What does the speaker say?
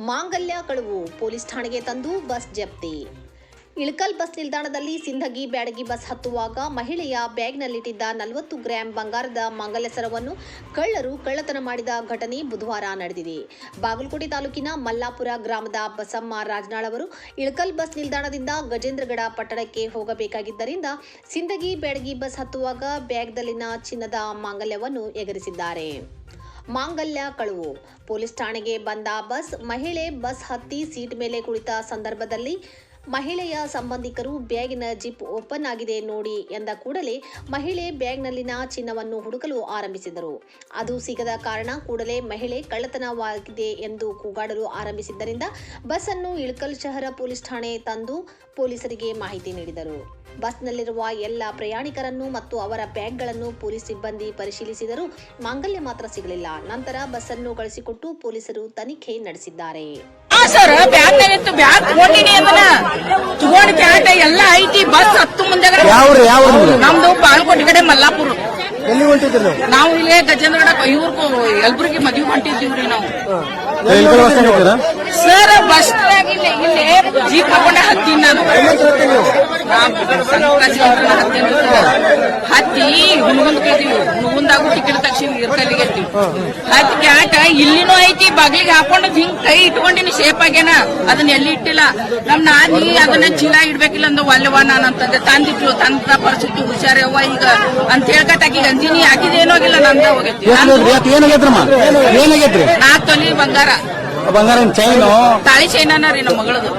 ಮಾಂಗಲ್ಯ ಕಳುವು ಪೊಲೀಸ್ ಠಾಣೆಗೆ ತಂದು ಬಸ್ ಜಪ್ತಿ. ಇಳಕಲ್ ಬಸ್ ನಿಲ್ದಾಣದಲ್ಲಿ ಸಿಂಧಗಿ ಬ್ಯಾಡಗಿ ಬಸ್ ಹತ್ತುವಾಗ ಮಹಿಳೆಯ ಬ್ಯಾಗ್ನಲ್ಲಿಟ್ಟಿದ್ದ 40 ಗ್ರಾಂ ಬಂಗಾರದ ಮಾಂಗಲ್ಯ ಸರವನ್ನು ಕಳ್ಳರು ಕಳ್ಳತನ ಮಾಡಿದ ಘಟನೆ ಬುಧವಾರ ನಡೆದಿದೆ. ಬಾಗಲಕೋಟೆ ತಾಲೂಕಿನ ಮಲ್ಲಾಪುರ ಗ್ರಾಮದ ಬಸಮ್ಮ ರಾಜನಾಳ್ ಅವರು ಇಳಕಲ್ ಬಸ್ ನಿಲ್ದಾಣದಿಂದ ಗಜೇಂದ್ರಗಡ ಪಟ್ಟಣಕ್ಕೆ ಹೋಗಬೇಕಾಗಿದ್ದರಿಂದ ಸಿಂಧಗಿ ಬ್ಯಾಡಗಿ ಬಸ್ ಹತ್ತುವಾಗ ಬ್ಯಾಗ್ದಲ್ಲಿನ ಚಿನ್ನದ ಮಾಂಗಲ್ಯವನ್ನು ಎಗರಿಸಿದ್ದಾರೆ. ಮಾಂಗಲ್ಯ ಕಳುವು ಪೊಲೀಸ್ ಠಾಣೆಗೆ ಬಂದ ಮಹಿಳೆ ಬಸ್ ಹತ್ತಿ ಸೀಟ್ ಮೇಲೆ ಕುಳಿತ ಸಂದರ್ಭದಲ್ಲಿ ಮಹಿಳೆಯ ಸಂಬಂಧಿಕರು ಬ್ಯಾಗಿನ ಜಿಪ್ ಓಪನ್ ಆಗಿದೆ ನೋಡಿ ಎಂದ ಕೂಡಲೇ ಮಹಿಳೆ ಬ್ಯಾಗ್ನಲ್ಲಿನ ಚಿನ್ನವನ್ನು ಹುಡುಕಲು ಆರಂಭಿಸಿದರು. ಅದು ಸಿಗದ ಕಾರಣ ಕೂಡಲೇ ಮಹಿಳೆ ಕಳ್ಳತನವಾಗಿದೆ ಎಂದು ಕೂಗಾಡಲು ಆರಂಭಿಸಿದ್ದರಿಂದ ಬಸ್ ಅನ್ನು ಇಳಕಲ್ ಶಹರ ಪೊಲೀಸ್ ಠಾಣೆ ತಂದು ಪೊಲೀಸರಿಗೆ ಮಾಹಿತಿ ನೀಡಿದರು. ಬಸ್ನಲ್ಲಿರುವ ಎಲ್ಲ ಪ್ರಯಾಣಿಕರನ್ನು ಮತ್ತು ಅವರ ಬ್ಯಾಗ್ಗಳನ್ನು ಪೊಲೀಸ್ ಸಿಬ್ಬಂದಿ ಪರಿಶೀಲಿಸಿದರೂ ಮಾಂಗಲ್ಯ ಮಾತ್ರ ಸಿಗಲಿಲ್ಲ. ನಂತರ ಬಸ್ ಅನ್ನು ಕಳಿಸಿಕೊಟ್ಟು ಪೊಲೀಸರು ತನಿಖೆ ನಡೆಸಿದ್ದಾರೆ. ಎಲ್ಲ ಐತಿ ಬಸ್ ಹತ್ತು ಮುಂದೆ ನಮ್ದು ಬಾಗಲಕೋಟೆ ಕಡೆ ಮಲ್ಲಾಪುರ. ನಾವು ಇಲ್ಲೇ ಗಜೇಂದ್ರಗಡ ಇವ್ರು ಯಲಬುರ್ಗಿ ಮದುವೆ ಹೊಂಟಿದ್ದೀವ್ರಿ ನಾವು. ಸರ್ ಬಸ್ ಇಲ್ಲೇ ಜೀಪ್ ಹಾಕೊಂಡೆ ಹತ್ತೀನಿ ನಾನು. ಹತ್ತಿ ಹುಣಗುಂದ್ ಕೇಳ್ತೀವಿ, ಹುಣಗುಂದಾಗೂ ಟಿಕೆಟ್ ತಕ್ಷಣ ಇರ್ಕಲ್ಲಿಗೆ ಹತ್ತಿ ಕ್ಯಾಟ ಇಲ್ಲಿನೂ ಐತಿ. ಬಾಗ್ಲಿಗೆ ಹಾಕೊಂಡು ಹಿಂಗ್ ಕೈ ಇಟ್ಕೊಂಡಿನಿ ಶೇಪ್ ಆಗ್ಯಾನ. ಅದನ್ನ ಎಲ್ಲಿ ಇಟ್ಟಿಲ್ಲ. ನಮ್ ನಾನಿ ಅದನ್ನ ಚೀಲ ಇಡ್ಬೇಕಿಲ್ಲ ಅಂದ ಒಲ್ಲೆವ ನಾನು ಅಂತಂದೆ. ತಂದಿಟ್ಲು ತಂದ ಪರಿಸ್ಥಿತಿ ಹುಷಾರವ್ವ ಈಗ ಅಂತ ಹೇಳ್ಕಟ್ಟಾಕಿ ಗಂಜಿನಿ ಹಾಕಿದೇನೋ ಆಗಿಲ್ಲ ನಂದ ಹೋಗೈತಿ. 4 ತೊಲಿ ಬಂಗಾರ, ಬಂಗಾರ ಚೈನು, ತಾಳಿ ಚೈನ ರೀ ನಮ್ಮ ಮಗಳದು.